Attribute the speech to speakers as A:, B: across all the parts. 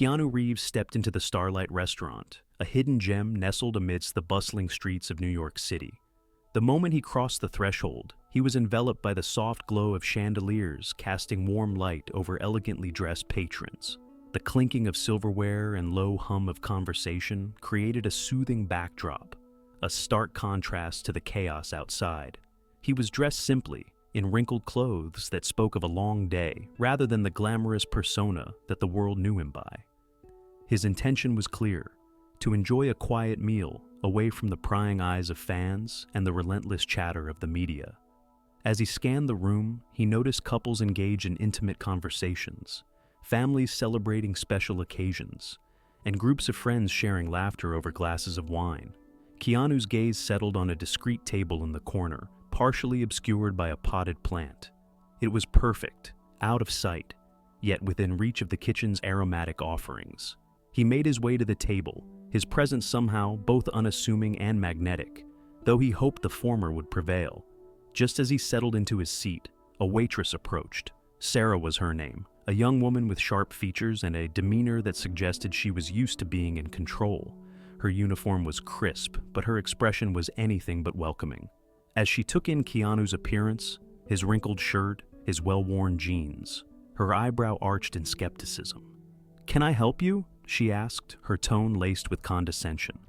A: Keanu Reeves stepped into the Starlight restaurant, a hidden gem nestled amidst the bustling streets of New York City. The moment he crossed the threshold, he was enveloped by the soft glow of chandeliers casting warm light over elegantly dressed patrons. The clinking of silverware and low hum of conversation created a soothing backdrop, a stark contrast to the chaos outside. He was dressed simply, in wrinkled clothes that spoke of a long day, rather than the glamorous persona that the world knew him by. His intention was clear: to enjoy a quiet meal away from the prying eyes of fans and the relentless chatter of the media. As he scanned the room, he noticed couples engage in intimate conversations, families celebrating special occasions, and groups of friends sharing laughter over glasses of wine. Keanu's gaze settled on a discreet table in the corner, partially obscured by a potted plant. It was perfect, out of sight, yet within reach of the kitchen's aromatic offerings. He made his way to the table, his presence somehow both unassuming and magnetic, though he hoped the former would prevail. Just as he settled into his seat, a waitress approached. Sarah was her name, a young woman with sharp features and a demeanor that suggested she was used to being in control. Her uniform was crisp, but her expression was anything but welcoming. As she took in Keanu's appearance, his wrinkled shirt, his well-worn jeans, her eyebrow arched in skepticism. "Can I help you?" she asked, her tone laced with condescension.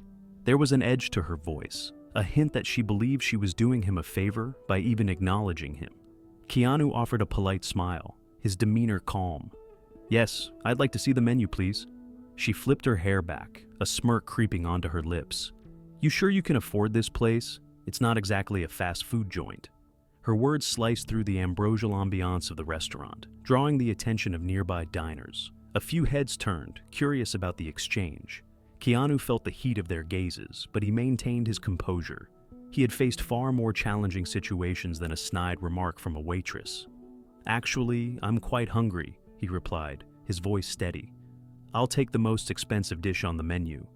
A: There was an edge to her voice, a hint that she believed she was doing him a favor by even acknowledging him. Keanu offered a polite smile, his demeanor calm. "Yes, I'd like to see the menu, please." She flipped her hair back, a smirk creeping onto her lips. "You sure you can afford this place? It's not exactly a fast food joint." Her words sliced through the ambrosial ambiance of the restaurant, drawing the attention of nearby diners. A few heads turned, curious about the exchange. Keanu felt the heat of their gazes, but he maintained his composure. He had faced far more challenging situations than a snide remark from a waitress. "Actually, I'm quite hungry," he replied, his voice steady. "I'll take the most expensive dish on the menu."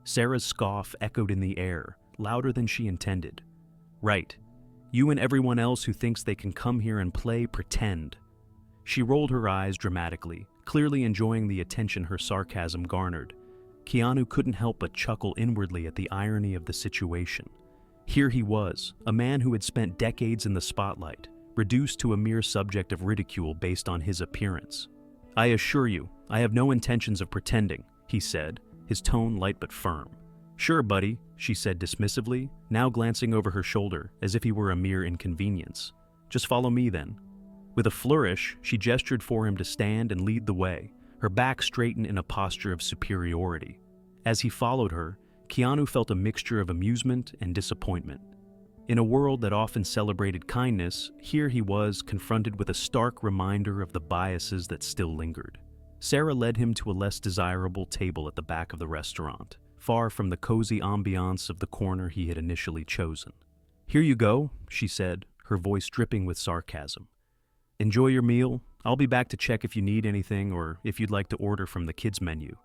A: Sarah's scoff echoed in the air, louder than she intended. "Right. You and everyone else who thinks they can come here and play pretend." She rolled her eyes dramatically, clearly enjoying the attention her sarcasm garnered. Keanu couldn't help but chuckle inwardly at the irony of the situation. Here he was, a man who had spent decades in the spotlight, reduced to a mere subject of ridicule based on his appearance. "I assure you, I have no intentions of pretending," he said, his tone light but firm. "Sure, buddy," she said dismissively, now glancing over her shoulder as if he were a mere inconvenience. "Just follow me then." With a flourish, she gestured for him to stand and lead the way, her back straightened in a posture of superiority. As he followed her, Keanu felt a mixture of amusement and disappointment. In a world that often celebrated kindness, here he was confronted with a stark reminder of the biases that still lingered. Sarah led him to a less desirable table at the back of the restaurant, far from the cozy ambiance of the corner he had initially chosen. "Here you go," she said, her voice dripping with sarcasm. "Enjoy your meal. I'll be back to check if you need anything or if you'd like to order from the kids' menu."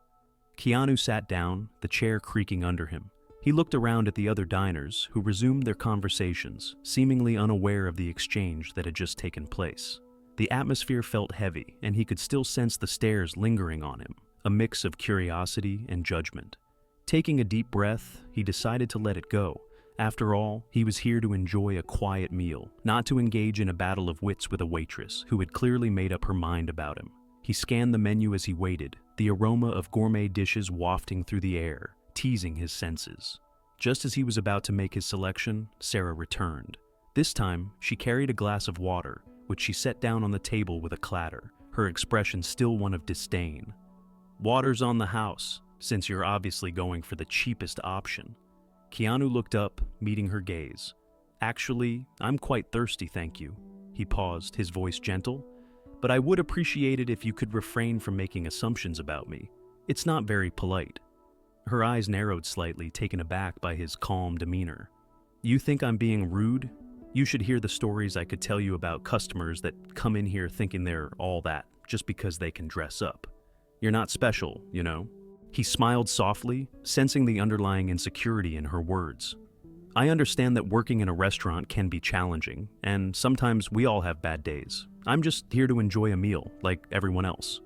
A: Keanu sat down, the chair creaking under him. He looked around at the other diners, who resumed their conversations, seemingly unaware of the exchange that had just taken place. The atmosphere felt heavy, and he could still sense the stares lingering on him, a mix of curiosity and judgment. Taking a deep breath, he decided to let it go. After all, he was here to enjoy a quiet meal, not to engage in a battle of wits with a waitress who had clearly made up her mind about him. He scanned the menu as he waited, the aroma of gourmet dishes wafting through the air, teasing his senses. Just as he was about to make his selection, Sarah returned. This time, she carried a glass of water, which she set down on the table with a clatter, her expression still one of disdain. "Water's on the house, since you're obviously going for the cheapest option." Keanu looked up, meeting her gaze. "Actually, I'm quite thirsty, thank you." He paused, his voice gentle. "But I would appreciate it if you could refrain from making assumptions about me. It's not very polite." Her eyes narrowed slightly, taken aback by his calm demeanor. "You think I'm being rude? You should hear the stories I could tell you about customers that come in here thinking they're all that just because they can dress up. You're not special, you know." He smiled softly, sensing the underlying insecurity in her words. "I understand that working in a restaurant can be challenging, and sometimes we all have bad days. I'm just here to enjoy a meal, like everyone else."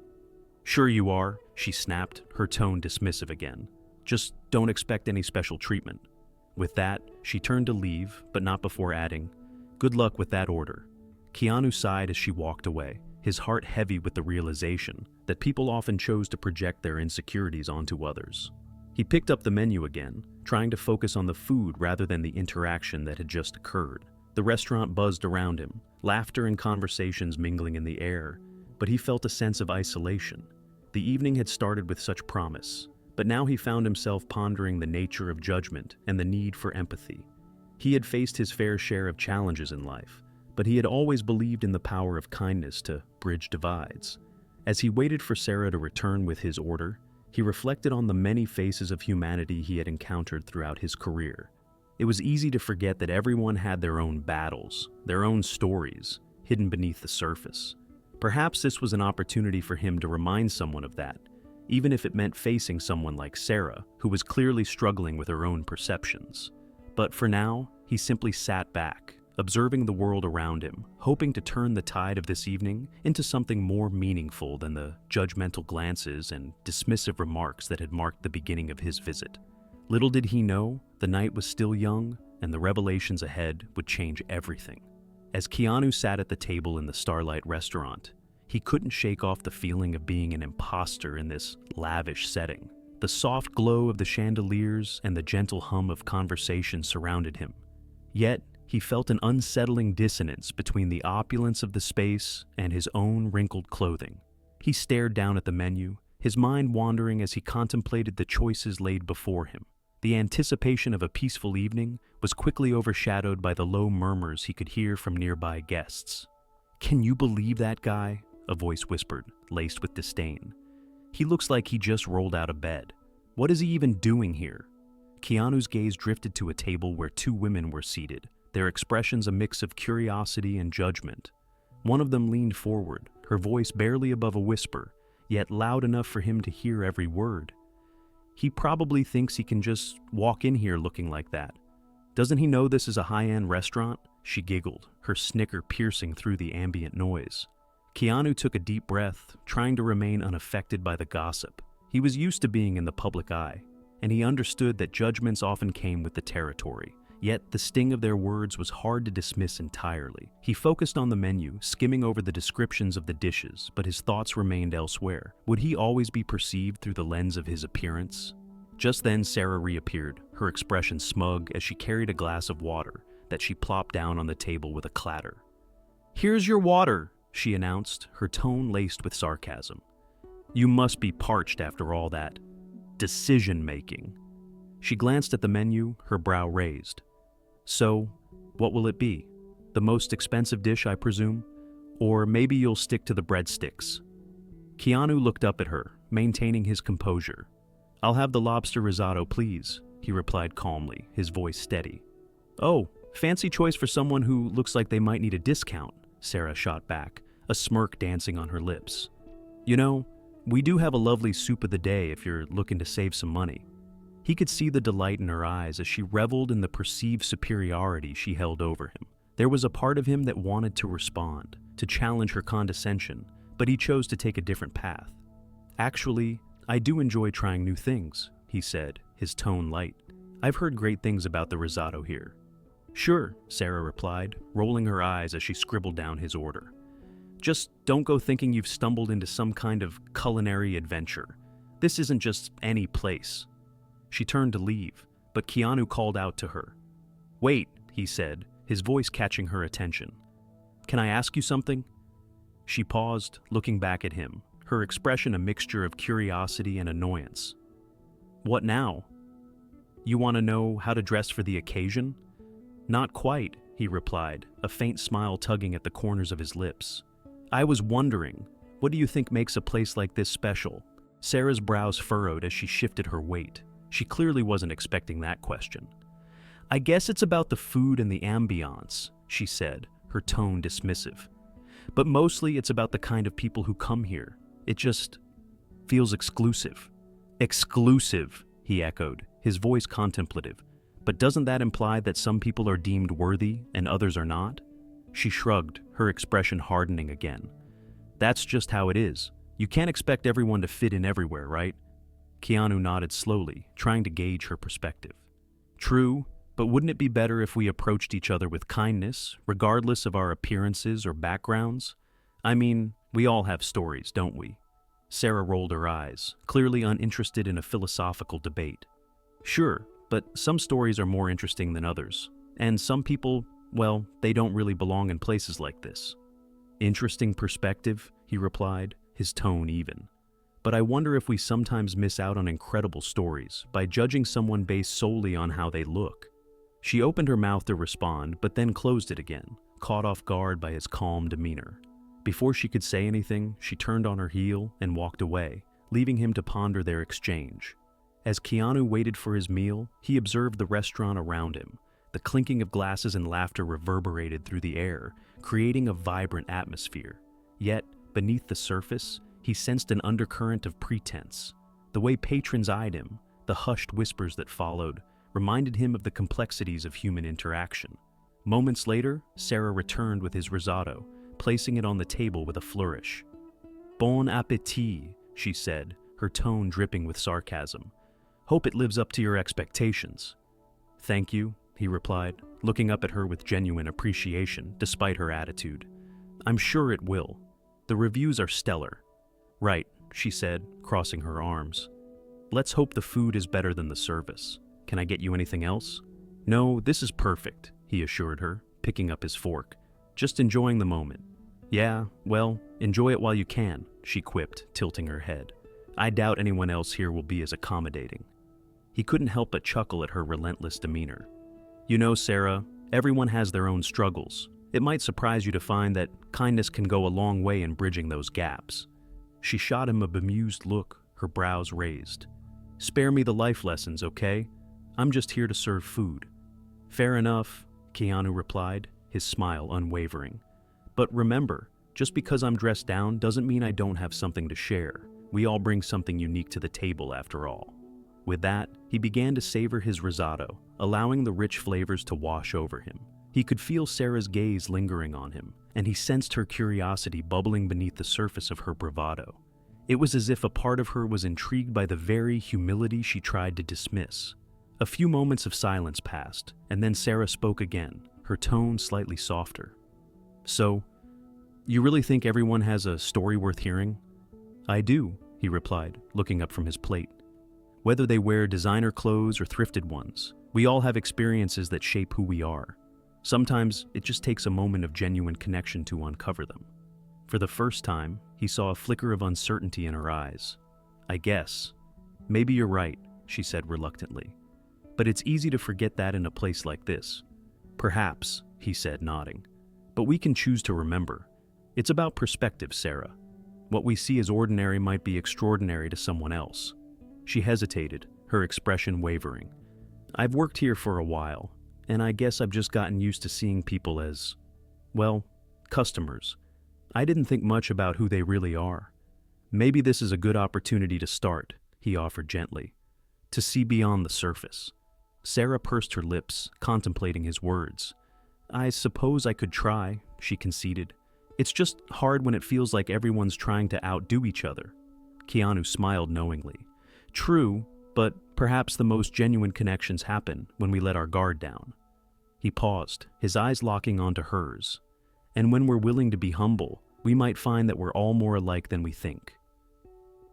A: Sure you are, she snapped, her tone dismissive again. Just don't expect any special treatment. With that, she turned to leave, but not before adding, "Good luck with that order." Keanu sighed as she walked away, his heart heavy with the realization that people often chose to project their insecurities onto others. He picked up the menu again, trying to focus on the food rather than the interaction that had just occurred. The restaurant buzzed around him, laughter and conversations mingling in the air, but he felt a sense of isolation. The evening had started with such promise, but now he found himself pondering the nature of judgment and the need for empathy. He had faced his fair share of challenges in life, but he had always believed in the power of kindness to bridge divides. As he waited for Sarah to return with his order, he reflected on the many faces of humanity he had encountered throughout his career. It was easy to forget that everyone had their own battles, their own stories, hidden beneath the surface. Perhaps this was an opportunity for him to remind someone of that, even if it meant facing someone like Sarah, who was clearly struggling with her own perceptions. But for now, he simply sat back, observing the world around him, hoping to turn the tide of this evening into something more meaningful than the judgmental glances and dismissive remarks that had marked the beginning of his visit. Little did he know, the night was still young, and the revelations ahead would change everything. As Keanu sat at the table in the Starlight restaurant, he couldn't shake off the feeling of being an imposter in this lavish setting. The soft glow of the chandeliers and the gentle hum of conversation surrounded him. Yet, he felt an unsettling dissonance between the opulence of the space and his own wrinkled clothing. He stared down at the menu, his mind wandering as he contemplated the choices laid before him. The anticipation of a peaceful evening was quickly overshadowed by the low murmurs he could hear from nearby guests. "Can you believe that guy?" a voice whispered, laced with disdain. "He looks like he just rolled out of bed. What is he even doing here?" Keanu's gaze drifted to a table where two women were seated, their expressions a mix of curiosity and judgment. One of them leaned forward, her voice barely above a whisper, yet loud enough for him to hear every word. "He probably thinks he can just walk in here looking like that. Doesn't he know this is a high-end restaurant?" She giggled, her snicker piercing through the ambient noise. Keanu took a deep breath, trying to remain unaffected by the gossip. He was used to being in the public eye, and he understood that judgments often came with the territory. Yet the sting of their words was hard to dismiss entirely. He focused on the menu, skimming over the descriptions of the dishes, but his thoughts remained elsewhere. Would he always be perceived through the lens of his appearance? Just then, Sarah reappeared, her expression smug as she carried a glass of water that she plopped down on the table with a clatter. "Here's your water," she announced, her tone laced with sarcasm. "You must be parched after all that decision-making." She glanced at the menu, her brow raised. "So, what will it be? The most expensive dish, I presume? Or maybe you'll stick to the breadsticks." Keanu looked up at her, maintaining his composure. "I'll have the lobster risotto, please," he replied calmly, his voice steady. "Oh, fancy choice for someone who looks like they might need a discount," Sarah shot back, a smirk dancing on her lips. "You know, we do have a lovely soup of the day if you're looking to save some money." He could see the delight in her eyes as she reveled in the perceived superiority she held over him. There was a part of him that wanted to respond, to challenge her condescension, but he chose to take a different path. "Actually, I do enjoy trying new things," he said, his tone light. "I've heard great things about the risotto here." "Sure," Sarah replied, rolling her eyes as she scribbled down his order. "Just don't go thinking you've stumbled into some kind of culinary adventure. This isn't just any place." She turned to leave, but Keanu called out to her. "Wait," he said, his voice catching her attention. "Can I ask you something?" She paused, looking back at him, her expression a mixture of curiosity and annoyance. "What now? You want to know how to dress for the occasion?" "Not quite," he replied, a faint smile tugging at the corners of his lips. "I was wondering, what do you think makes a place like this special?" Sarah's brows furrowed as she shifted her weight. She clearly wasn't expecting that question. "I guess it's about the food and the ambiance," she said, her tone dismissive. "But mostly it's about the kind of people who come here. It just feels exclusive." "Exclusive," he echoed, his voice contemplative. "But doesn't that imply that some people are deemed worthy and others are not?" She shrugged, her expression hardening again. "That's just how it is. You can't expect everyone to fit in everywhere, right? Keanu nodded slowly, trying to gauge her perspective. True, but wouldn't it be better if we approached each other with kindness, regardless of our appearances or backgrounds? I mean, we all have stories, don't we? Sarah rolled her eyes, clearly uninterested in a philosophical debate. Sure, but some stories are more interesting than others. And some people, well, they don't really belong in places like this. Interesting perspective, he replied, his tone even. But I wonder if we sometimes miss out on incredible stories by judging someone based solely on how they look. She opened her mouth to respond, but then closed it again, caught off guard by his calm demeanor. Before she could say anything, she turned on her heel and walked away, leaving him to ponder their exchange. As Keanu waited for his meal, he observed the restaurant around him. The clinking of glasses and laughter reverberated through the air, creating a vibrant atmosphere. Yet, beneath the surface, he sensed an undercurrent of pretense. The way patrons eyed him, the hushed whispers that followed, reminded him of the complexities of human interaction. Moments later, Sarah returned with his risotto, placing it on the table with a flourish. "Bon appétit," she said, her tone dripping with sarcasm. "Hope it lives up to your expectations." "Thank you," he replied, looking up at her with genuine appreciation, despite her attitude. "I'm sure it will. The reviews are stellar." "Right," she said, crossing her arms. "Let's hope the food is better than the service. Can I get you anything else?" "No, this is perfect," he assured her, picking up his fork. "Just enjoying the moment." "Yeah, well, enjoy it while you can," she quipped, tilting her head. "I doubt anyone else here will be as accommodating." He couldn't help but chuckle at her relentless demeanor. "You know, Sarah, everyone has their own struggles. It might surprise you to find that kindness can go a long way in bridging those gaps." She shot him a bemused look, her brows raised. "Spare me the life lessons, okay? I'm just here to serve food." "Fair enough," Keanu replied, his smile unwavering. "But remember, just because I'm dressed down doesn't mean I don't have something to share. We all bring something unique to the table after all." With that, he began to savor his risotto, allowing the rich flavors to wash over him. He could feel Sarah's gaze lingering on him, and he sensed her curiosity bubbling beneath the surface of her bravado. It was as if a part of her was intrigued by the very humility she tried to dismiss. A few moments of silence passed, and then Sarah spoke again, her tone slightly softer. "So, you really think everyone has a story worth hearing?" "I do," he replied, looking up from his plate. "Whether they wear designer clothes or thrifted ones, we all have experiences that shape who we are. Sometimes it just takes a moment of genuine connection to uncover them." For the first time, he saw a flicker of uncertainty in her eyes. "I guess. Maybe you're right," she said reluctantly. "But it's easy to forget that in a place like this." "Perhaps," he said, nodding. "But we can choose to remember. It's about perspective, Sarah. What we see as ordinary might be extraordinary to someone else." She hesitated, her expression wavering. "I've worked here for a while, and I guess I've just gotten used to seeing people as, well, customers. I didn't think much about who they really are. Maybe this is a good opportunity to start," he offered gently, "to see beyond the surface." Sarah pursed her lips, contemplating his words. "I suppose I could try," she conceded. "It's just hard when it feels like everyone's trying to outdo each other." Keanu smiled knowingly. "True, but perhaps the most genuine connections happen when we let our guard down." He paused, his eyes locking onto hers. "And when we're willing to be humble, we might find that we're all more alike than we think."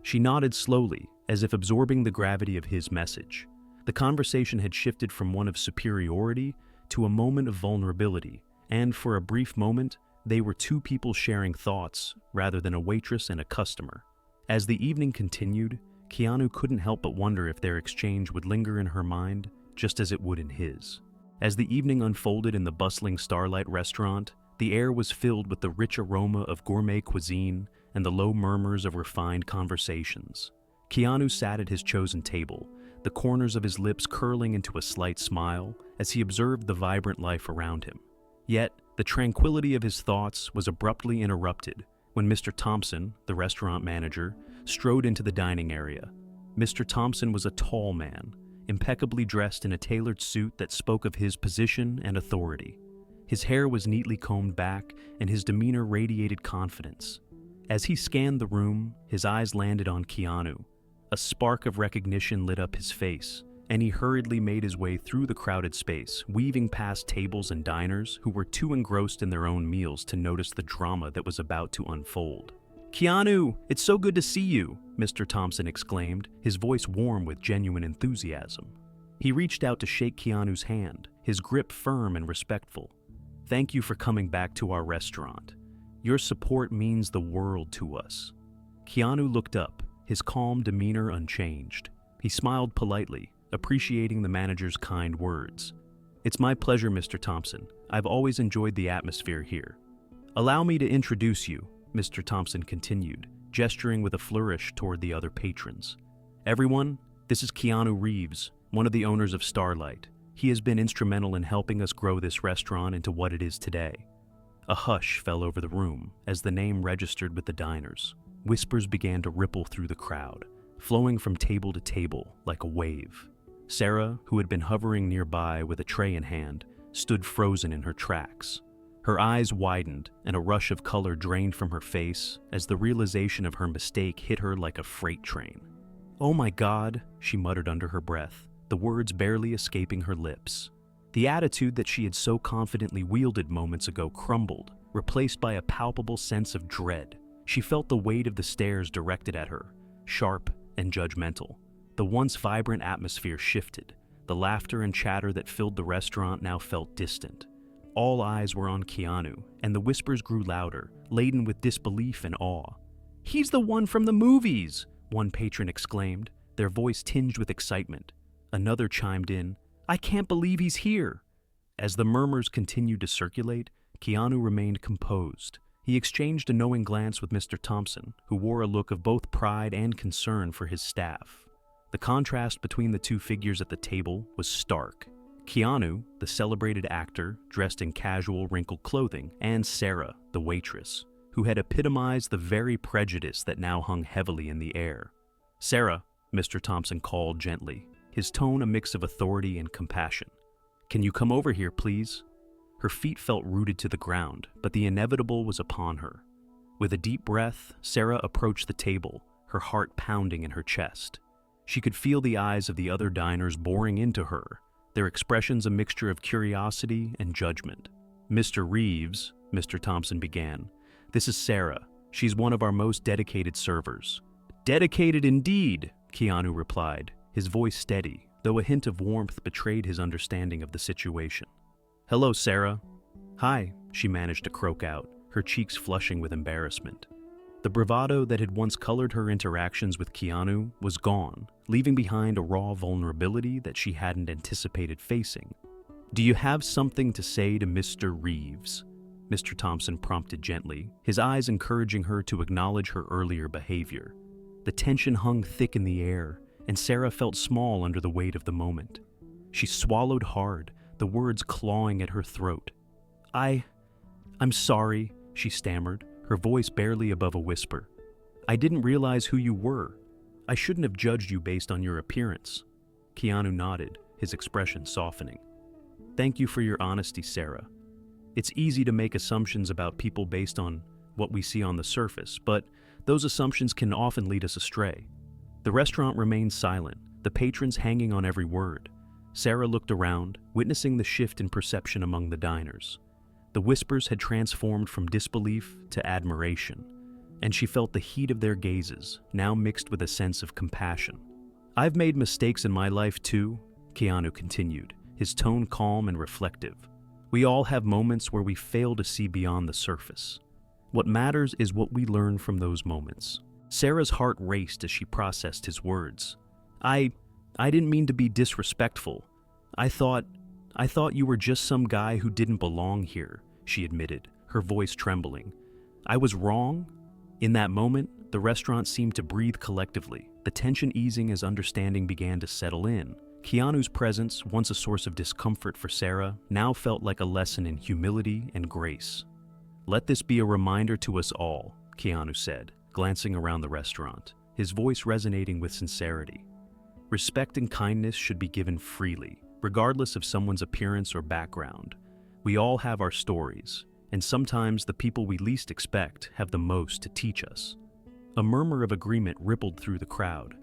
A: She nodded slowly, as if absorbing the gravity of his message. The conversation had shifted from one of superiority to a moment of vulnerability, and for a brief moment, they were two people sharing thoughts rather than a waitress and a customer. As the evening continued, Keanu couldn't help but wonder if their exchange would linger in her mind just as it would in his. As the evening unfolded in the bustling Starlight restaurant, the air was filled with the rich aroma of gourmet cuisine and the low murmurs of refined conversations. Keanu sat at his chosen table, the corners of his lips curling into a slight smile as he observed the vibrant life around him. Yet, the tranquility of his thoughts was abruptly interrupted when Mr. Thompson, the restaurant manager, strode into the dining area. Mr. Thompson was a tall man, impeccably dressed in a tailored suit that spoke of his position and authority. His hair was neatly combed back, and his demeanor radiated confidence. As he scanned the room, his eyes landed on Keanu. A spark of recognition lit up his face, and he hurriedly made his way through the crowded space, weaving past tables and diners who were too engrossed in their own meals to notice the drama that was about to unfold. "Keanu, it's so good to see you," Mr. Thompson exclaimed, his voice warm with genuine enthusiasm. He reached out to shake Keanu's hand, his grip firm and respectful. "Thank you for coming back to our restaurant. Your support means the world to us." Keanu looked up, his calm demeanor unchanged. He smiled politely, appreciating the manager's kind words. "It's my pleasure, Mr. Thompson. I've always enjoyed the atmosphere here. Allow me to introduce you," Mr. Thompson continued, gesturing with a flourish toward the other patrons. "Everyone, this is Keanu Reeves, one of the owners of Starlight. He has been instrumental in helping us grow this restaurant into what it is today." A hush fell over the room as the name registered with the diners. Whispers began to ripple through the crowd, flowing from table to table like a wave. Sarah, who had been hovering nearby with a tray in hand, stood frozen in her tracks. Her eyes widened, and a rush of color drained from her face as the realization of her mistake hit her like a freight train. "Oh my God," she muttered under her breath, the words barely escaping her lips. The attitude that she had so confidently wielded moments ago crumbled, replaced by a palpable sense of dread. She felt the weight of the stares directed at her, sharp and judgmental. The once vibrant atmosphere shifted. The laughter and chatter that filled the restaurant now felt distant. All eyes were on Keanu, and the whispers grew louder, laden with disbelief and awe. "He's the one from the movies!" one patron exclaimed, their voice tinged with excitement. Another chimed in, "I can't believe he's here!" As the murmurs continued to circulate, Keanu remained composed. He exchanged a knowing glance with Mr. Thompson, who wore a look of both pride and concern for his staff. The contrast between the two figures at the table was stark. Keanu, the celebrated actor, dressed in casual, wrinkled clothing, and Sarah, the waitress, who had epitomized the very prejudice that now hung heavily in the air. "Sarah," Mr. Thompson called gently, his tone a mix of authority and compassion. "Can you come over here, please?" Her feet felt rooted to the ground, but the inevitable was upon her. With a deep breath, Sarah approached the table, her heart pounding in her chest. She could feel the eyes of the other diners boring into her, their expressions a mixture of curiosity and judgment. "Mr. Reeves," Mr. Thompson began, "this is Sarah. She's one of our most dedicated servers." "Dedicated indeed," Keanu replied, his voice steady, though a hint of warmth betrayed his understanding of the situation. "Hello, Sarah." "Hi," she managed to croak out, her cheeks flushing with embarrassment. The bravado that had once colored her interactions with Keanu was gone, leaving behind a raw vulnerability that she hadn't anticipated facing. "Do you have something to say to Mr. Reeves?" Mr. Thompson prompted gently, his eyes encouraging her to acknowledge her earlier behavior. The tension hung thick in the air, and Sarah felt small under the weight of the moment. She swallowed hard, the words clawing at her throat. I'm sorry," she stammered, her voice barely above a whisper. "I didn't realize who you were. I shouldn't have judged you based on your appearance." Keanu nodded, his expression softening. "Thank you for your honesty, Sarah. It's easy to make assumptions about people based on what we see on the surface, but those assumptions can often lead us astray." The restaurant remained silent, the patrons hanging on every word. Sarah looked around, witnessing the shift in perception among the diners. The whispers had transformed from disbelief to admiration, and she felt the heat of their gazes, now mixed with a sense of compassion. "I've made mistakes in my life too," Keanu continued, his tone calm and reflective. "We all have moments where we fail to see beyond the surface. What matters is what we learn from those moments." Sarah's heart raced as she processed his words. I didn't mean to be disrespectful. I thought you were just some guy who didn't belong here," she admitted, her voice trembling. "I was wrong?" In that moment, the restaurant seemed to breathe collectively, the tension easing as understanding began to settle in. Keanu's presence, once a source of discomfort for Sarah, now felt like a lesson in humility and grace. "Let this be a reminder to us all," Keanu said, glancing around the restaurant, his voice resonating with sincerity. "Respect and kindness should be given freely, regardless of someone's appearance or background. We all have our stories, and sometimes the people we least expect have the most to teach us. A murmur of agreement rippled through the crowd.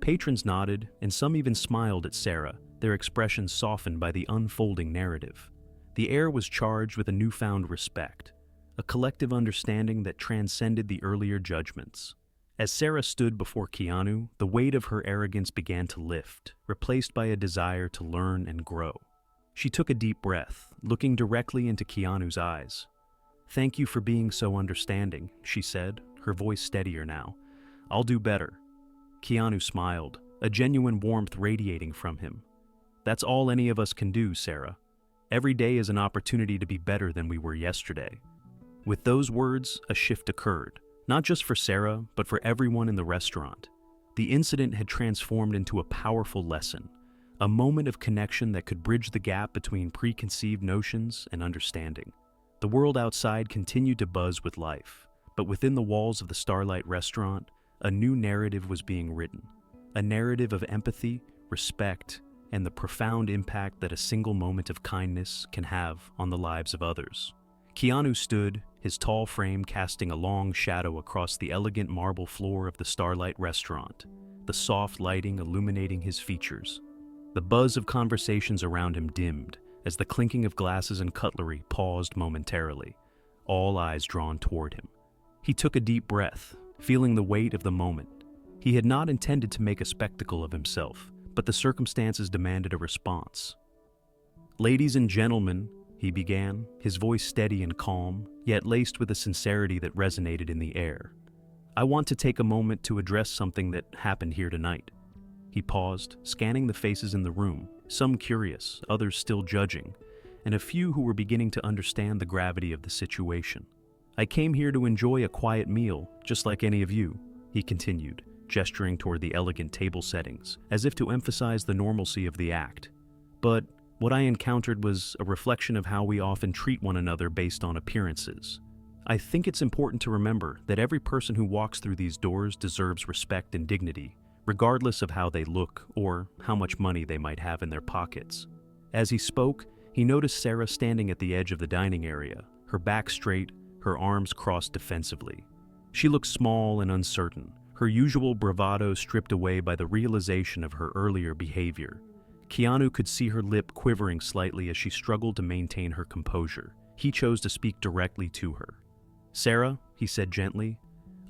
A: Patrons nodded, and some even smiled at Sarah, their expressions softened by the unfolding narrative. The air was charged with a newfound respect, a collective understanding that transcended the earlier judgments. As Sarah stood before Keanu, the weight of her arrogance began to lift, replaced by a desire to learn and grow. She took a deep breath, looking directly into Keanu's eyes. "Thank you for being so understanding," she said, her voice steadier now. "I'll do better." Keanu smiled, a genuine warmth radiating from him. "That's all any of us can do, Sarah. Every day is an opportunity to be better than we were yesterday." With those words, a shift occurred, not just for Sarah, but for everyone in the restaurant. The incident had transformed into a powerful lesson, a moment of connection that could bridge the gap between preconceived notions and understanding. The world outside continued to buzz with life, but within the walls of the Starlight restaurant, a new narrative was being written. A narrative of empathy, respect, and the profound impact that a single moment of kindness can have on the lives of others. Keanu stood, his tall frame casting a long shadow across the elegant marble floor of the Starlight restaurant, the soft lighting illuminating his features. The buzz of conversations around him dimmed as the clinking of glasses and cutlery paused momentarily, all eyes drawn toward him. He took a deep breath, feeling the weight of the moment. He had not intended to make a spectacle of himself, but the circumstances demanded a response. "Ladies and gentlemen," he began, his voice steady and calm, yet laced with a sincerity that resonated in the air. "I want to take a moment to address something that happened here tonight." He paused, scanning the faces in the room, some curious, others still judging, and a few who were beginning to understand the gravity of the situation. "I came here to enjoy a quiet meal, just like any of you," he continued, gesturing toward the elegant table settings, as if to emphasize the normalcy of the act. "But what I encountered was a reflection of how we often treat one another based on appearances. I think it's important to remember that every person who walks through these doors deserves respect and dignity, regardless of how they look or how much money they might have in their pockets." As he spoke, he noticed Sarah standing at the edge of the dining area, her back straight, her arms crossed defensively. She looked small and uncertain, her usual bravado stripped away by the realization of her earlier behavior. Keanu could see her lip quivering slightly as she struggled to maintain her composure. He chose to speak directly to her. "Sarah," he said gently,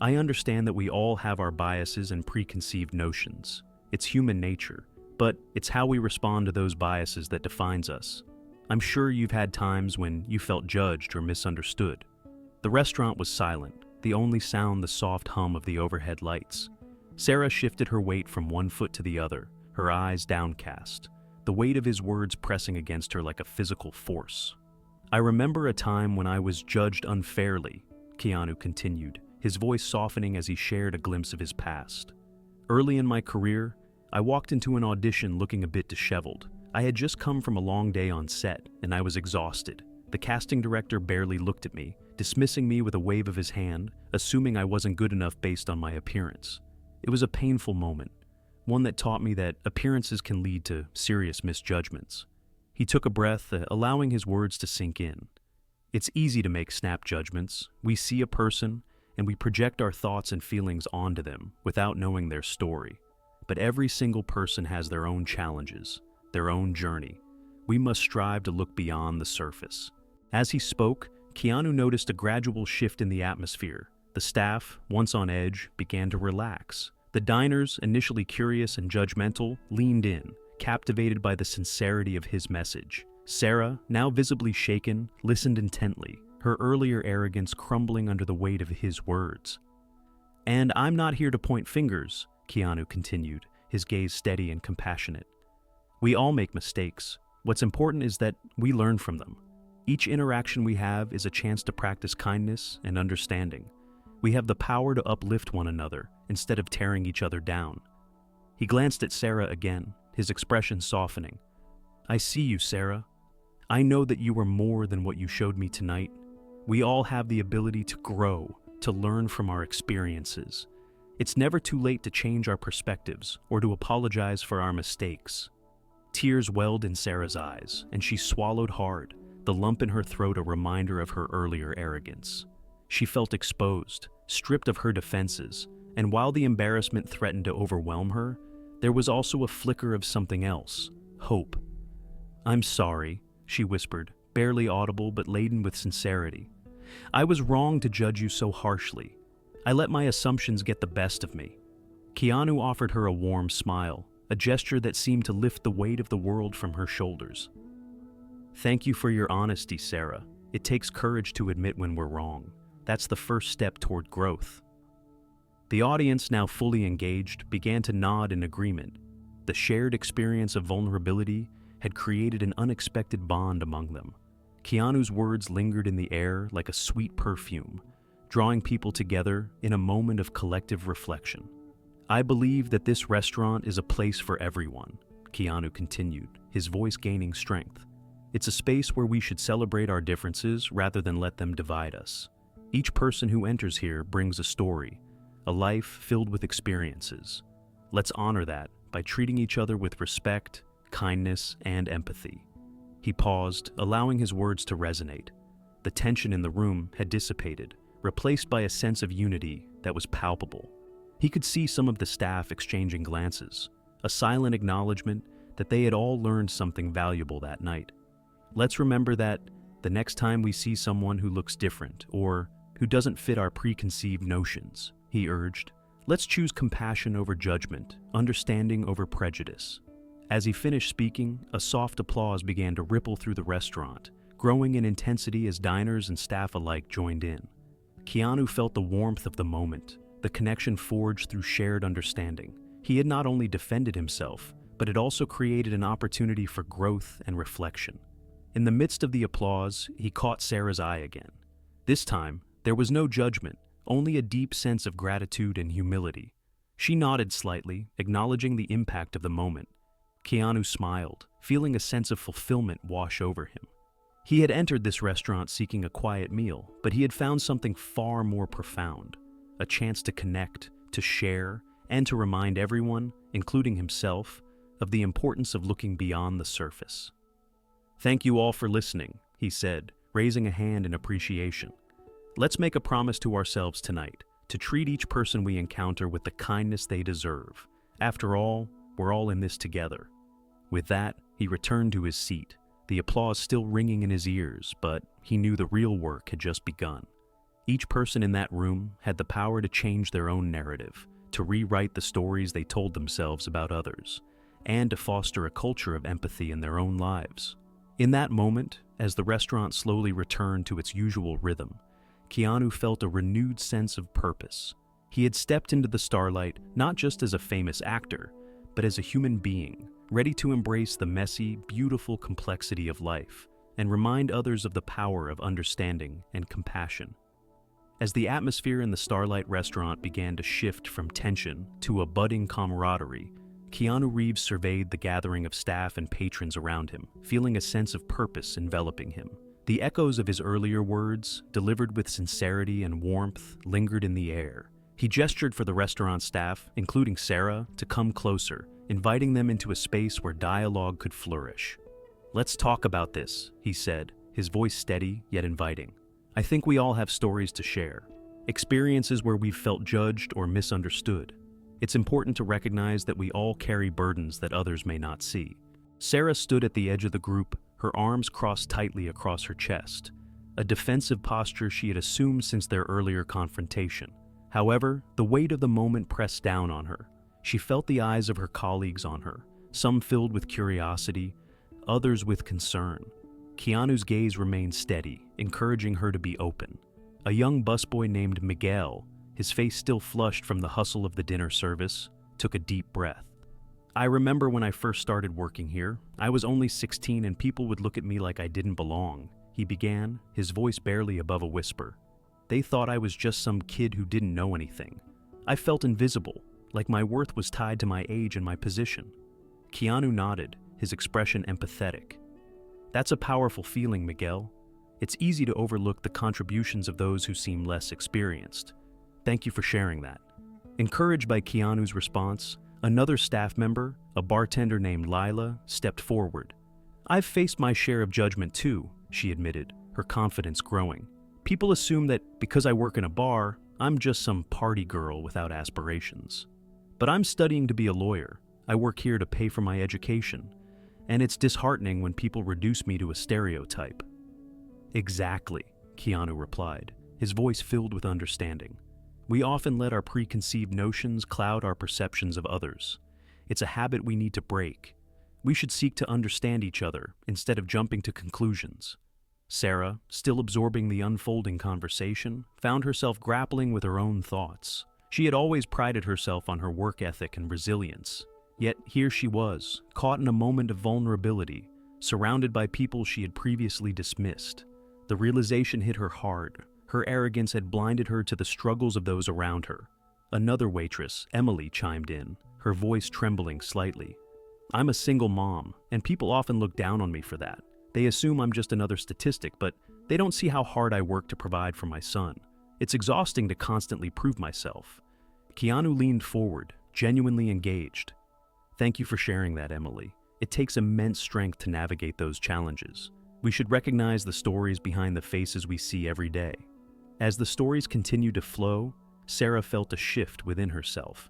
A: "I understand that we all have our biases and preconceived notions. It's human nature, but it's how we respond to those biases that defines us. I'm sure you've had times when you felt judged or misunderstood." The restaurant was silent, the only sound the soft hum of the overhead lights. Sarah shifted her weight from one foot to the other, her eyes downcast, the weight of his words pressing against her like a physical force. "I remember a time when I was judged unfairly," Keanu continued, his voice softening as he shared a glimpse of his past. "Early in my career, I walked into an audition looking a bit disheveled. I had just come from a long day on set, and I was exhausted. The casting director barely looked at me, dismissing me with a wave of his hand, assuming I wasn't good enough based on my appearance. It was a painful moment, one that taught me that appearances can lead to serious misjudgments." He took a breath, allowing his words to sink in. "It's easy to make snap judgments. We see a person, and we project our thoughts and feelings onto them without knowing their story. But every single person has their own challenges, their own journey. We must strive to look beyond the surface." As he spoke, Keanu noticed a gradual shift in the atmosphere. The staff, once on edge, began to relax. The diners, initially curious and judgmental, leaned in, captivated by the sincerity of his message. Sarah, now visibly shaken, listened intently, her earlier arrogance crumbling under the weight of his words. "And I'm not here to point fingers," Keanu continued, his gaze steady and compassionate. "We all make mistakes. What's important is that we learn from them. Each interaction we have is a chance to practice kindness and understanding. We have the power to uplift one another instead of tearing each other down." He glanced at Sarah again, his expression softening. "I see you, Sarah. I know that you are more than what you showed me tonight. We all have the ability to grow, to learn from our experiences. It's never too late to change our perspectives or to apologize for our mistakes." Tears welled in Sarah's eyes, and she swallowed hard, the lump in her throat a reminder of her earlier arrogance. She felt exposed, stripped of her defenses, and while the embarrassment threatened to overwhelm her, there was also a flicker of something else, hope. "I'm sorry," she whispered, barely audible but laden with sincerity. "I was wrong to judge you so harshly. I let my assumptions get the best of me." Keanu offered her a warm smile, a gesture that seemed to lift the weight of the world from her shoulders. "Thank you for your honesty, Sarah. It takes courage to admit when we're wrong. That's the first step toward growth." The audience, now fully engaged, began to nod in agreement. The shared experience of vulnerability had created an unexpected bond among them. Keanu's words lingered in the air like a sweet perfume, drawing people together in a moment of collective reflection. "I believe that this restaurant is a place for everyone," Keanu continued, his voice gaining strength. "It's a space where we should celebrate our differences rather than let them divide us. Each person who enters here brings a story, a life filled with experiences. Let's honor that by treating each other with respect, kindness, and empathy." He paused, allowing his words to resonate. The tension in the room had dissipated, replaced by a sense of unity that was palpable. He could see some of the staff exchanging glances, a silent acknowledgement that they had all learned something valuable that night. "Let's remember that the next time we see someone who looks different or who doesn't fit our preconceived notions," he urged, "let's choose compassion over judgment, understanding over prejudice." As he finished speaking, a soft applause began to ripple through the restaurant, growing in intensity as diners and staff alike joined in. Keanu felt the warmth of the moment, the connection forged through shared understanding. He had not only defended himself, but had also created an opportunity for growth and reflection. In the midst of the applause, he caught Sarah's eye again. This time, there was no judgment, only a deep sense of gratitude and humility. She nodded slightly, acknowledging the impact of the moment. Keanu smiled, feeling a sense of fulfillment wash over him. He had entered this restaurant seeking a quiet meal, but he had found something far more profound, a chance to connect, to share, and to remind everyone, including himself, of the importance of looking beyond the surface. "Thank you all for listening," he said, raising a hand in appreciation. "Let's make a promise to ourselves tonight, to treat each person we encounter with the kindness they deserve. After all, we're all in this together." With that, he returned to his seat, the applause still ringing in his ears, but he knew the real work had just begun. Each person in that room had the power to change their own narrative, to rewrite the stories they told themselves about others, and to foster a culture of empathy in their own lives. In that moment, as the restaurant slowly returned to its usual rhythm, Keanu felt a renewed sense of purpose. He had stepped into the starlight not just as a famous actor, but as a human being, ready to embrace the messy, beautiful complexity of life and remind others of the power of understanding and compassion. As the atmosphere in the Starlight restaurant began to shift from tension to a budding camaraderie, Keanu Reeves surveyed the gathering of staff and patrons around him, feeling a sense of purpose enveloping him. The echoes of his earlier words, delivered with sincerity and warmth, lingered in the air. He gestured for the restaurant staff, including Sarah, to come closer, inviting them into a space where dialogue could flourish. "Let's talk about this," he said, his voice steady yet inviting. "I think we all have stories to share, experiences where we've felt judged or misunderstood. It's important to recognize that we all carry burdens that others may not see." Sarah stood at the edge of the group, her arms crossed tightly across her chest, a defensive posture she had assumed since their earlier confrontation. However, the weight of the moment pressed down on her. She felt the eyes of her colleagues on her, some filled with curiosity, others with concern. Keanu's gaze remained steady, encouraging her to be open. A young busboy named Miguel, his face still flushed from the hustle of the dinner service, took a deep breath. "I remember when I first started working here, I was only 16 and people would look at me like I didn't belong," he began, his voice barely above a whisper. "They thought I was just some kid who didn't know anything. I felt invisible, like my worth was tied to my age and my position." Keanu nodded, his expression empathetic. "That's a powerful feeling, Miguel. It's easy to overlook the contributions of those who seem less experienced. Thank you for sharing that." Encouraged by Keanu's response, another staff member, a bartender named Lila, stepped forward. "I've faced my share of judgment too, she admitted, her confidence growing. People assume that because I work in a bar, I'm just some party girl without aspirations. But I'm studying to be a lawyer. I work here to pay for my education. And it's disheartening when people reduce me to a stereotype. Exactly, Keanu replied, his voice filled with understanding. We often let our preconceived notions cloud our perceptions of others. It's a habit we need to break. We should seek to understand each other instead of jumping to conclusions. Sarah, still absorbing the unfolding conversation, found herself grappling with her own thoughts. She had always prided herself on her work ethic and resilience. Yet here she was, caught in a moment of vulnerability, surrounded by people she had previously dismissed. The realization hit her hard. Her arrogance had blinded her to the struggles of those around her. Another waitress, Emily, chimed in, her voice trembling slightly. I'm a single mom, and people often look down on me for that. They assume I'm just another statistic, but they don't see how hard I work to provide for my son. It's exhausting to constantly prove myself. Keanu leaned forward, genuinely engaged. Thank you for sharing that, Emily. It takes immense strength to navigate those challenges. We should recognize the stories behind the faces we see every day. As the stories continued to flow, Sarah felt a shift within herself.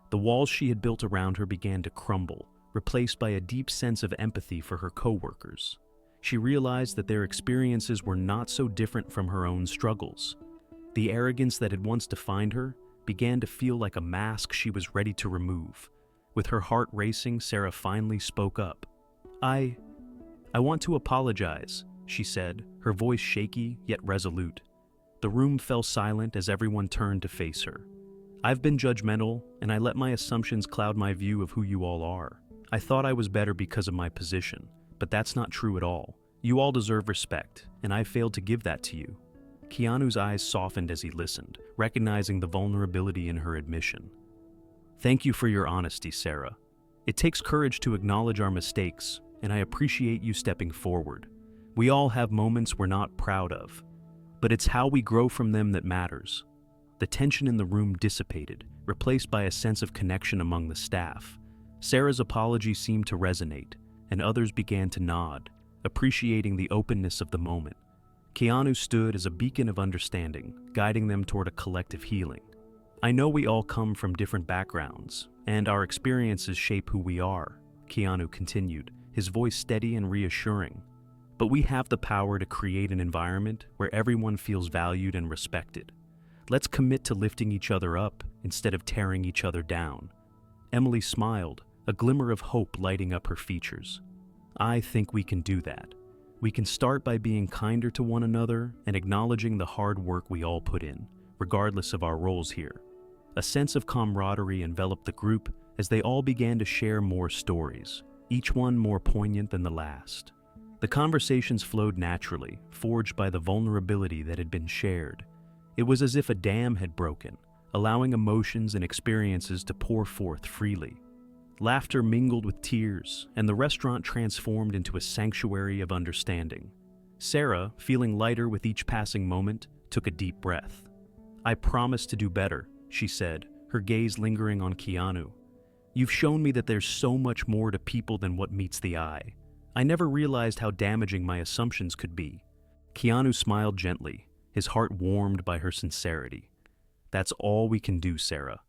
A: The walls she had built around her began to crumble, replaced by a deep sense of empathy for her coworkers. She realized that their experiences were not so different from her own struggles. The arrogance that had once defined her began to feel like a mask she was ready to remove. With her heart racing, Sarah finally spoke up. I want to apologize, she said, her voice shaky yet resolute. The room fell silent as everyone turned to face her. I've been judgmental, and I let my assumptions cloud my view of who you all are. I thought I was better because of my position, but that's not true at all. You all deserve respect, and I failed to give that to you. Keanu's eyes softened as he listened, recognizing the vulnerability in her admission. Thank you for your honesty, Sarah. It takes courage to acknowledge our mistakes, and I appreciate you stepping forward. We all have moments we're not proud of, but it's how we grow from them that matters. The tension in the room dissipated, replaced by a sense of connection among the staff. Sarah's apology seemed to resonate, and others began to nod, appreciating the openness of the moment. Keanu stood as a beacon of understanding, guiding them toward a collective healing. I know we all come from different backgrounds, and our experiences shape who we are, Keanu continued, his voice steady and reassuring. But we have the power to create an environment where everyone feels valued and respected. Let's commit to lifting each other up instead of tearing each other down. Emily smiled, a glimmer of hope lighting up her features. I think we can do that. We can start by being kinder to one another and acknowledging the hard work we all put in, regardless of our roles here. A sense of camaraderie enveloped the group as they all began to share more stories, each one more poignant than the last. The conversations flowed naturally, forged by the vulnerability that had been shared. It was as if a dam had broken, allowing emotions and experiences to pour forth freely. Laughter mingled with tears, and the restaurant transformed into a sanctuary of understanding. Sarah, feeling lighter with each passing moment, took a deep breath. I promise to do better, she said, her gaze lingering on Keanu. You've shown me that there's so much more to people than what meets the eye. I never realized how damaging my assumptions could be. Keanu smiled gently, his heart warmed by her sincerity. That's all we can do, Sarah.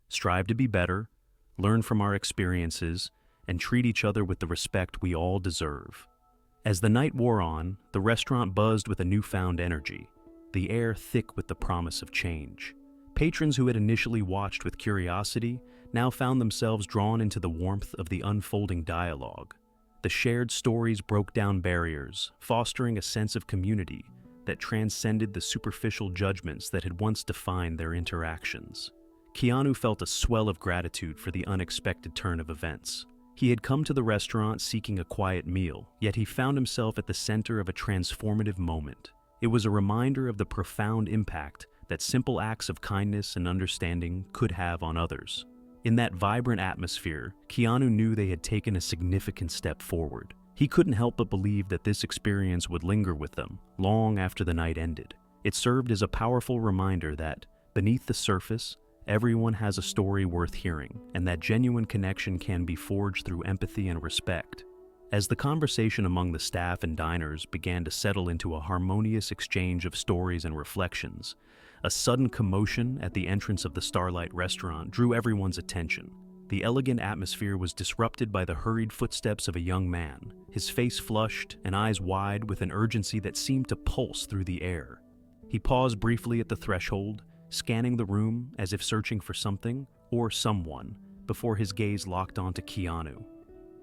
A: Strive to be better, learn from our experiences, and treat each other with the respect we all deserve. As the night wore on, the restaurant buzzed with a newfound energy, the air thick with the promise of change. Patrons who had initially watched with curiosity now found themselves drawn into the warmth of the unfolding dialogue. The shared stories broke down barriers, fostering a sense of community that transcended the superficial judgments that had once defined their interactions. Keanu felt a swell of gratitude for the unexpected turn of events. He had come to the restaurant seeking a quiet meal, yet he found himself at the center of a transformative moment. It was a reminder of the profound impact that simple acts of kindness and understanding could have on others. In that vibrant atmosphere, Keanu knew they had taken a significant step forward. He couldn't help but believe that this experience would linger with them long after the night ended. It served as a powerful reminder that, beneath the surface, everyone has a story worth hearing, and that genuine connection can be forged through empathy and respect. As the conversation among the staff and diners began to settle into a harmonious exchange of stories and reflections, a sudden commotion at the entrance of the Starlight restaurant drew everyone's attention. The elegant atmosphere was disrupted by the hurried footsteps of a young man, his face flushed and eyes wide with an urgency that seemed to pulse through the air. He paused briefly at the threshold, scanning the room as if searching for something or someone, before his gaze locked onto Keanu.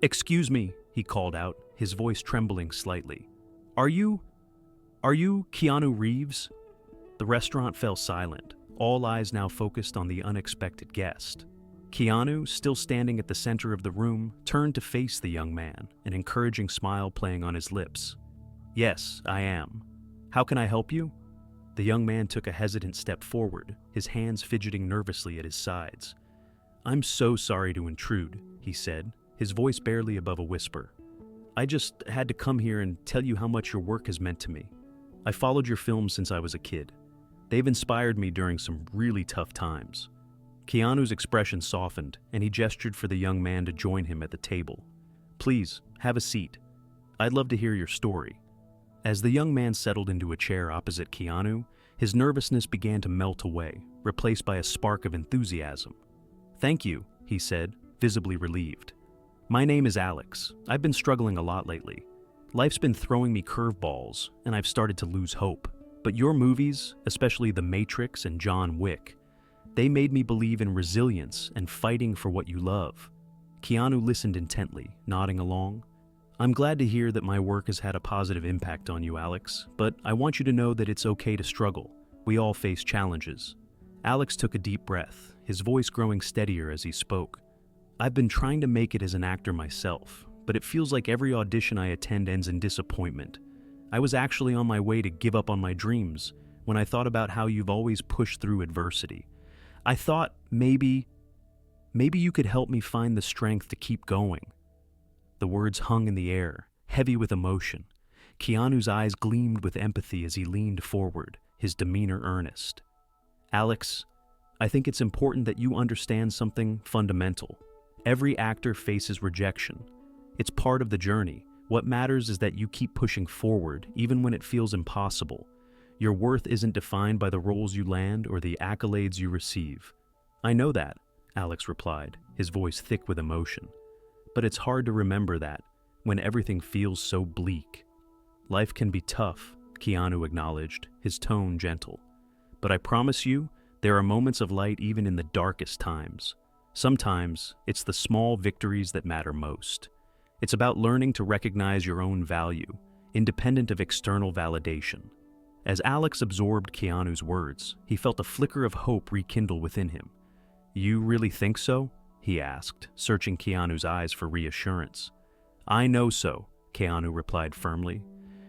A: "Excuse me," he called out, his voice trembling slightly. Are you Keanu Reeves?" The restaurant fell silent, all eyes now focused on the unexpected guest. Keanu, still standing at the center of the room, turned to face the young man, an encouraging smile playing on his lips. "Yes, I am. How can I help you?" The young man took a hesitant step forward, his hands fidgeting nervously at his sides. "I'm so sorry to intrude," he said, his voice barely above a whisper. "I just had to come here and tell you how much your work has meant to me. I followed your films since I was a kid. They've inspired me during some really tough times." Keanu's expression softened, and he gestured for the young man to join him at the table. "Please, have a seat. I'd love to hear your story." As the young man settled into a chair opposite Keanu, his nervousness began to melt away, replaced by a spark of enthusiasm. "Thank you," he said, visibly relieved. "My name is Alex. I've been struggling a lot lately. Life's been throwing me curveballs, and I've started to lose hope. But your movies, especially The Matrix and John Wick, they made me believe in resilience and fighting for what you love." Keanu listened intently, nodding along. "I'm glad to hear that my work has had a positive impact on you, Alex, but I want you to know that it's okay to struggle. We all face challenges." Alex took a deep breath, his voice growing steadier as he spoke. "I've been trying to make it as an actor myself, but it feels like every audition I attend ends in disappointment. I was actually on my way to give up on my dreams when I thought about how you've always pushed through adversity. I thought maybe you could help me find the strength to keep going." The words hung in the air, heavy with emotion. Keanu's eyes gleamed with empathy as he leaned forward, his demeanor earnest. "Alex, I think it's important that you understand something fundamental. Every actor faces rejection. It's part of the journey. What matters is that you keep pushing forward, even when it feels impossible. Your worth isn't defined by the roles you land or the accolades you receive." "I know that," Alex replied, his voice thick with emotion. "But it's hard to remember that when everything feels so bleak." "Life can be tough," Keanu acknowledged, his tone gentle. "But I promise you, there are moments of light even in the darkest times. Sometimes, it's the small victories that matter most. It's about learning to recognize your own value, independent of external validation." As Alex absorbed Keanu's words, he felt a flicker of hope rekindle within him. "You really think so?" he asked, searching Keanu's eyes for reassurance. "I know so," Keanu replied firmly.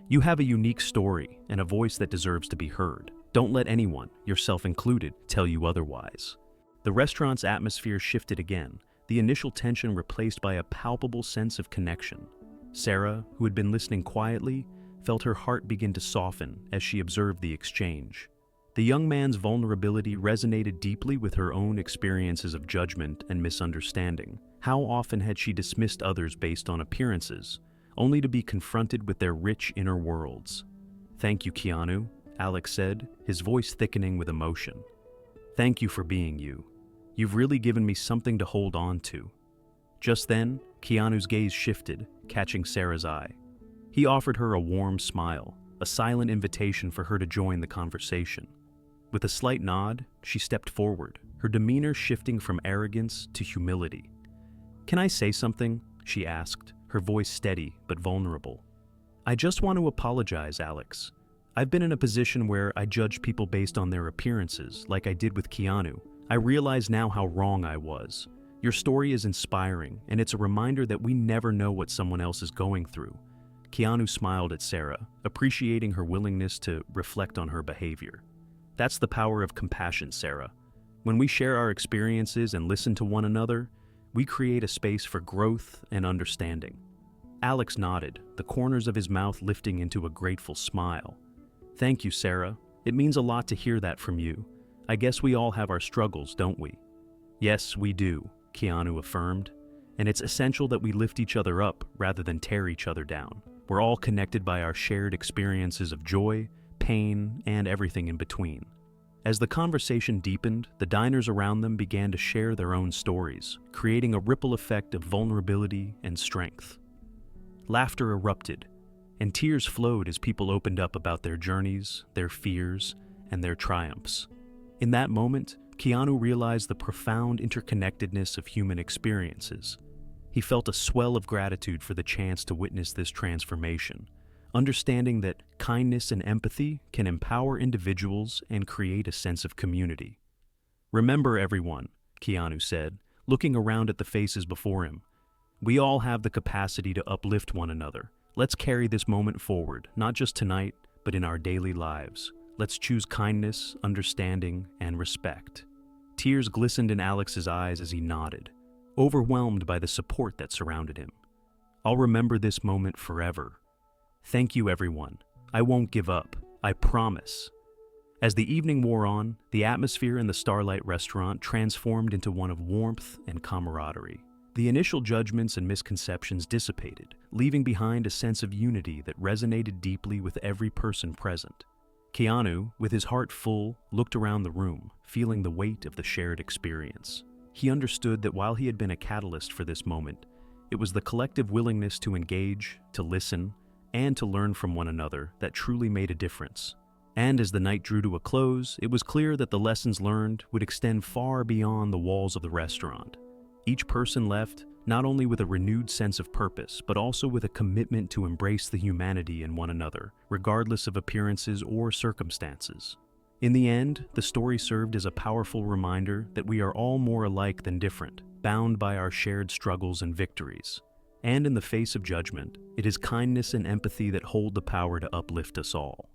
A: "You have a unique story and a voice that deserves to be heard. Don't let anyone, yourself included, tell you otherwise." The restaurant's atmosphere shifted again, the initial tension replaced by a palpable sense of connection. Sarah, who had been listening quietly, felt her heart begin to soften as she observed the exchange. The young man's vulnerability resonated deeply with her own experiences of judgment and misunderstanding. How often had she dismissed others based on appearances, only to be confronted with their rich inner worlds? "Thank you, Keanu," Alex said, his voice thickening with emotion. "Thank you for being you. You've really given me something to hold on to." Just then, Keanu's gaze shifted, catching Sarah's eye. He offered her a warm smile, a silent invitation for her to join the conversation. With a slight nod, she stepped forward, her demeanor shifting from arrogance to humility. "Can I say something?" she asked, her voice steady but vulnerable. "I just want to apologize, Alex. I've been in a position where I judge people based on their appearances, like I did with Keanu. I realize now how wrong I was. Your story is inspiring, and it's a reminder that we never know what someone else is going through." Keanu smiled at Sarah, appreciating her willingness to reflect on her behavior. "That's the power of compassion, Sarah. When we share our experiences and listen to one another, we create a space for growth and understanding." Alex nodded, the corners of his mouth lifting into a grateful smile. "Thank you, Sarah. It means a lot to hear that from you. I guess we all have our struggles, don't we?" "Yes, we do," Keanu affirmed. and it's essential that we lift each other up rather than tear each other down. We're all connected by our shared experiences of joy, pain, and everything in between. As the conversation deepened, the diners around them began to share their own stories, creating a ripple effect of vulnerability and strength. Laughter erupted, and tears flowed as people opened up about their journeys, their fears, and their triumphs. In that moment, Keanu realized the profound interconnectedness of human experiences. He felt a swell of gratitude for the chance to witness this transformation, understanding that kindness and empathy can empower individuals and create a sense of community. "Remember, everyone," Keanu said, looking around at the faces before him. "We all have the capacity to uplift one another. Let's carry this moment forward, not just tonight, but in our daily lives. Let's choose kindness, understanding, and respect." Tears glistened in Alex's eyes as he nodded, overwhelmed by the support that surrounded him. "I'll remember this moment forever. Thank you, everyone. I won't give up. I promise." As the evening wore on, the atmosphere in the Starlight restaurant transformed into one of warmth and camaraderie. The initial judgments and misconceptions dissipated, leaving behind a sense of unity that resonated deeply with every person present. Keanu, with his heart full, looked around the room, feeling the weight of the shared experience. He understood that while he had been a catalyst for this moment, it was the collective willingness to engage, to listen, and to learn from one another that truly made a difference. And as the night drew to a close, it was clear that the lessons learned would extend far beyond the walls of the restaurant. Each person left not only with a renewed sense of purpose, but also with a commitment to embrace the humanity in one another, regardless of appearances or circumstances. In the end, the story served as a powerful reminder that we are all more alike than different, bound by our shared struggles and victories. And in the face of judgment, it is kindness and empathy that hold the power to uplift us all.